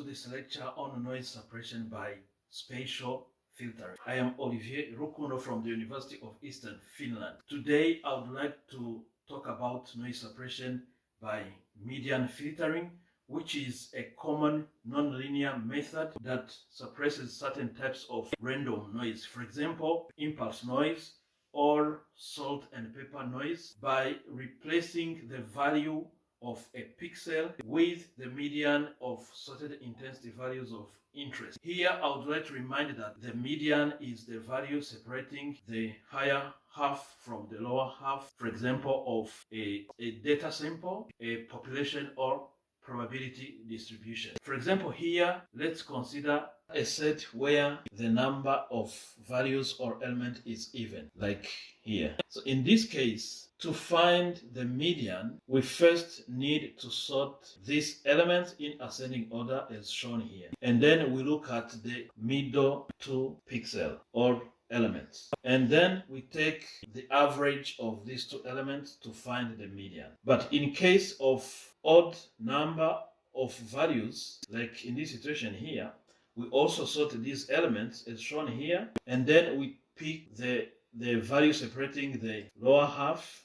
this lecture on noise suppression by spatial filtering. I am Olivier RUKUNDO from the University of Eastern Finland. Today I would like to talk about noise suppression by median filtering, which is a common non-linear method that suppresses certain types of random noise. For example, impulse noise or salt and pepper noise by replacing the value of a pixel with the median of sorted intensity values of interest. Here I would like to remind that the median is the value separating the higher half from the lower half, for example, of a data sample, a population, or probability distribution. For example, here let's consider a set where the number of values or element is even, like here. So in this case, to find the median, we first need to sort these elements in ascending order as shown here. And then we look at the middle two pixels or elements. And then we take the average of these two elements to find the median. But in case of odd number of values, like in this situation here, we also sort these elements as shown here, and then we pick the value separating the lower half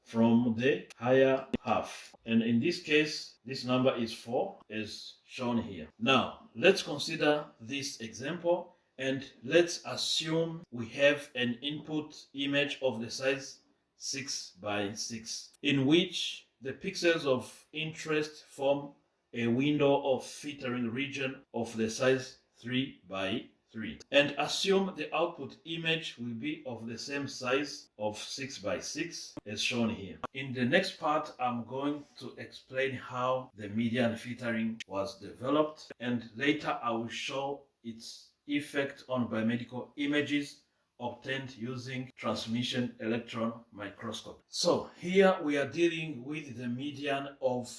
from the higher half. And in this case, this number is 4 as shown here. Now, let's consider this example and let's assume we have an input image of the size 6 by 6, in which the pixels of interest form a window of filtering region of the size 3 by 3, and assume the output image will be of the same size of 6 by 6 as shown here. In the next part, I'm going to explain how the median filtering was developed, and later I will show its effect on biomedical images obtained using transmission electron microscopy. So here we are dealing with the median of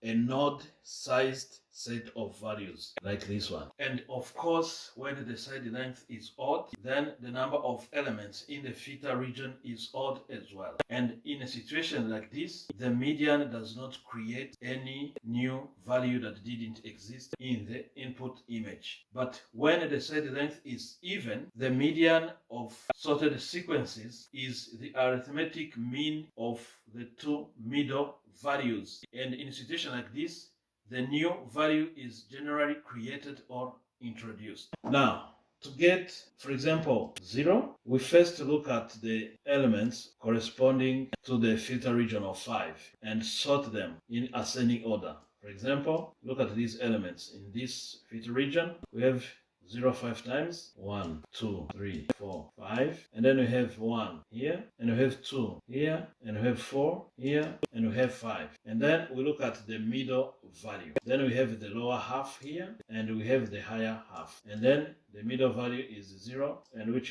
a node-sized set of values like this one. And of course, when the side length is odd, then the number of elements in the filter region is odd as well. And in a situation like this, the median does not create any new value that didn't exist in the input image. But when the side length is even, the median of sorted sequences is the arithmetic mean of the two middle values. And in a situation like this, the new value is generally created or introduced. Now, to get, for example, 0, we first look at the elements corresponding to the filter region of 5 and sort them in ascending order. For example, look at these elements. In this filter region, we have 0 5 times, 1, 2, 3, 4, 5, and then we have 1 here, and we have 2 here, and we have 4 here, and we have 5. And then we look at the middle value. Then we have the lower half here, and we have the higher half. And then the middle value is 0, and which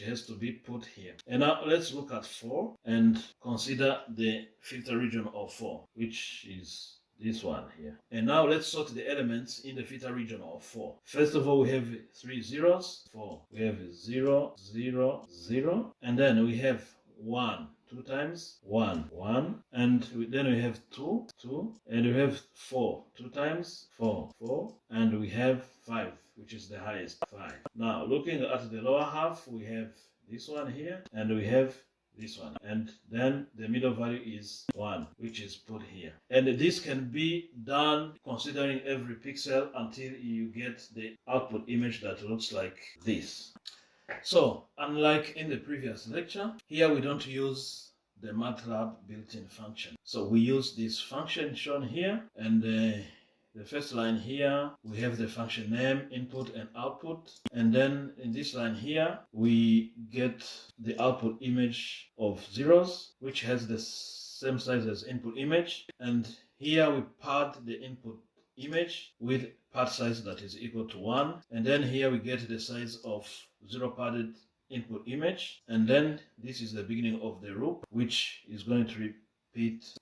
has to be put here. And now let's look at 4 and consider the filter region of 4, which is this one here. And now let's sort the elements in the filter region of 4. First of all, we have 3 zeros, 4. We have 0, 0, 0. And then we have 1, 2 times, 1, 1. And then we have 2, 2. And we have 4, 2 times, 4, 4. And we have 5, which is the highest, 5. Now, looking at the lower half, we have this one here, and we have this one, and then the middle value is 1, which is put here. And this can be done considering every pixel until you get the output image that looks like this. So, unlike in the previous lecture, here we don't use the MATLAB built-in function. So we use this function shown here, and the first line here, we have the function name, input and output. And then in this line here, we get the output image of zeros, which has the same size as input image. And here we pad the input image with pad size that is equal to 1. And then here we get the size of 0 padded input image. And then this is the beginning of the loop, which is going to repeat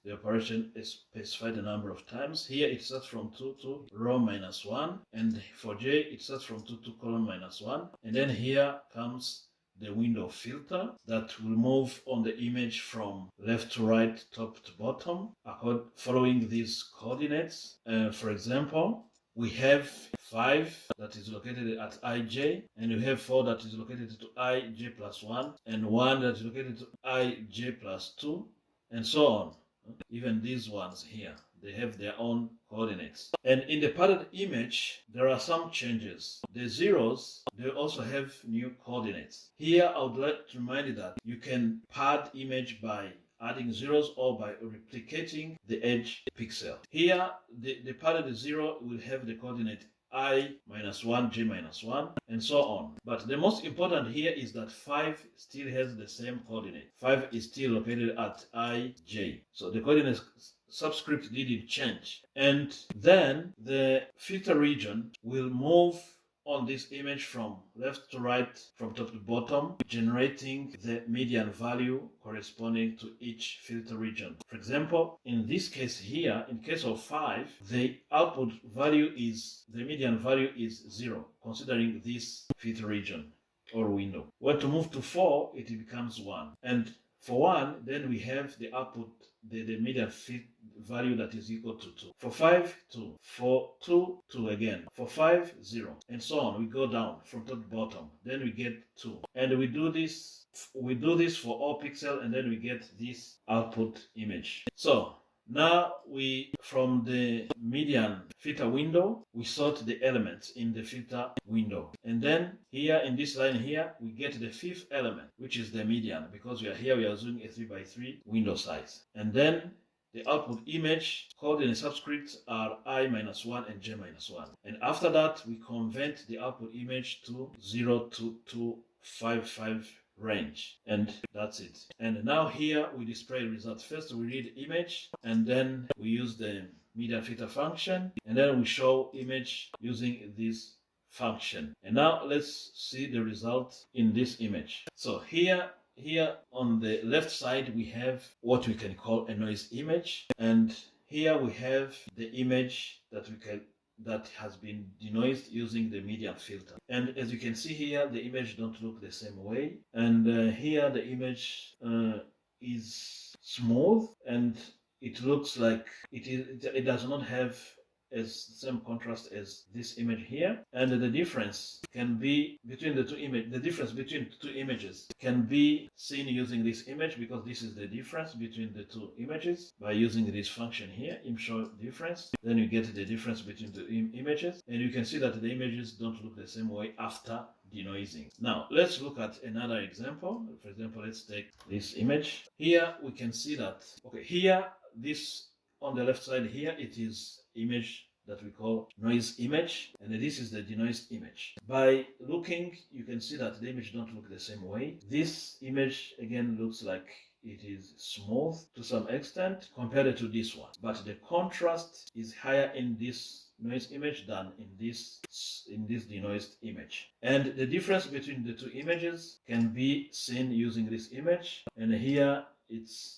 the operation is specified a number of times. Here it starts from 2 to row minus 1, and for j it starts from 2 to column minus 1. And then here comes the window filter that will move on the image from left to right, top to bottom, following these coordinates. For example, we have 5 that is located at ij, and we have 4 that is located to ij plus 1, and 1 that is located to ij plus 2, and so on. Even these ones here, they have their own coordinates. And in the padded image, there are some changes. The zeros, they also have new coordinates. Here, I would like to remind you that you can pad image by adding zeros or by replicating the edge pixel. Here, the padded 0 will have the coordinate I minus 1, j minus 1, and so on. But the most important here is that 5 still has the same coordinate. 5 is still located at ij. So the coordinate subscript didn't change. And then the filter region will move on this image from left to right, from top to bottom, generating the median value corresponding to each filter region. For example, in this case here, in case of 5, the output value is, the median value is 0, considering this filter region or window. When to move to 4, it becomes 1. And for 1, then we have the output, the median value that is equal to 2. For 5, 2. For 2, 2 again. For 5, 0. And so on. We go down from top to bottom. Then we get 2. And we do this for all pixels, and then we get this output image. So now from the median filter window, we sort the elements in the filter window. And then here in this line here, we get the 5th element, which is the median, because we are using a 3x3 window size. And then the output image coordinate subscripts are I minus 1 and j minus 1. And after that, we convert the output image to 0 to 255 range, and that's it. And now here we display results. First we read image, and then we use the median filter function, and then we show image using this function. And now let's see the result in this image. So here on the left side we have what we can call a noise image, and here we have the image that has been denoised using the median filter. And as you can see here, the image don't look the same way. And here the image is smooth, and it looks like it does not have as same contrast as this image here. And the difference can be between the two images can be seen using this image, because this is the difference between the two images by using this function here, show difference. Then you get the difference between the images, and you can see that the images don't look the same way after denoising. Now let's look at another example. For example, let's take this image. Here we can see that, okay, here this on the left side here, it is image that we call noise image, and this is the denoised image. By looking, you can see that the image don't look the same way. This image again looks like it is smooth to some extent compared to this one, but the contrast is higher in this noise image than in this denoised image. And the difference between the two images can be seen using this image. And here it's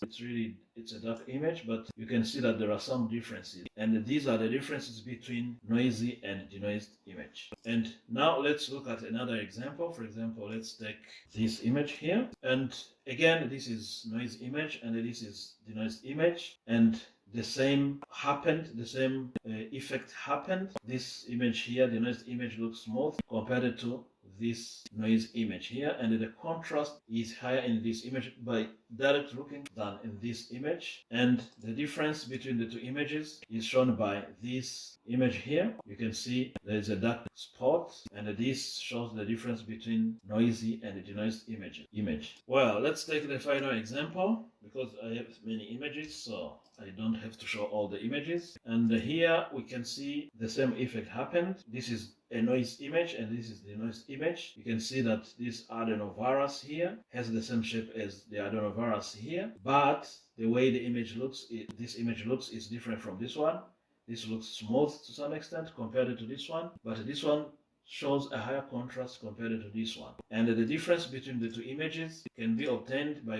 a dark image, but you can see that there are some differences, and these are the differences between noisy and denoised image. And now let's look at another example. For example, let's take this image here, and again this is noise image and this is denoised image, and the same happened, the same effect happened. This image here, the noise image, looks smooth compared to this noise image here, and the contrast is higher in this image by direct looking than in this image. And the difference between the two images is shown by this image here. You can see there is a dark spot, and this shows the difference between noisy and denoised image. Well, let's take the final example, because I have many images, so I don't have to show all the images. And here we can see the same effect happened. This is a noise image and this is the noise image. You can see that this adenovirus here has the same shape as the adenovirus here, but the way the image looks, this image looks is different from this one. This looks smooth to some extent compared to this one, but this one shows a higher contrast compared to this one. And the difference between the two images can be obtained by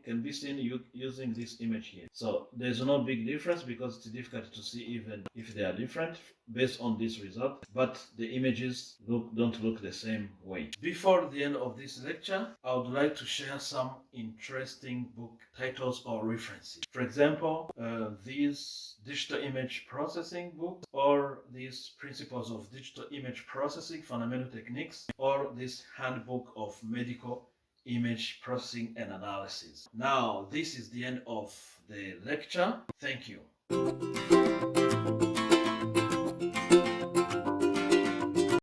can be seen using this image here. So there's no big difference because it's difficult to see even if they are different based on this result, but the images don't look the same way. Before the end of this lecture, I would like to share some interesting book titles or references. For example, these digital image processing book, or these principles of digital image processing fundamental techniques, or this handbook of medical image processing and analysis. Now, this is the end of the lecture. Thank you.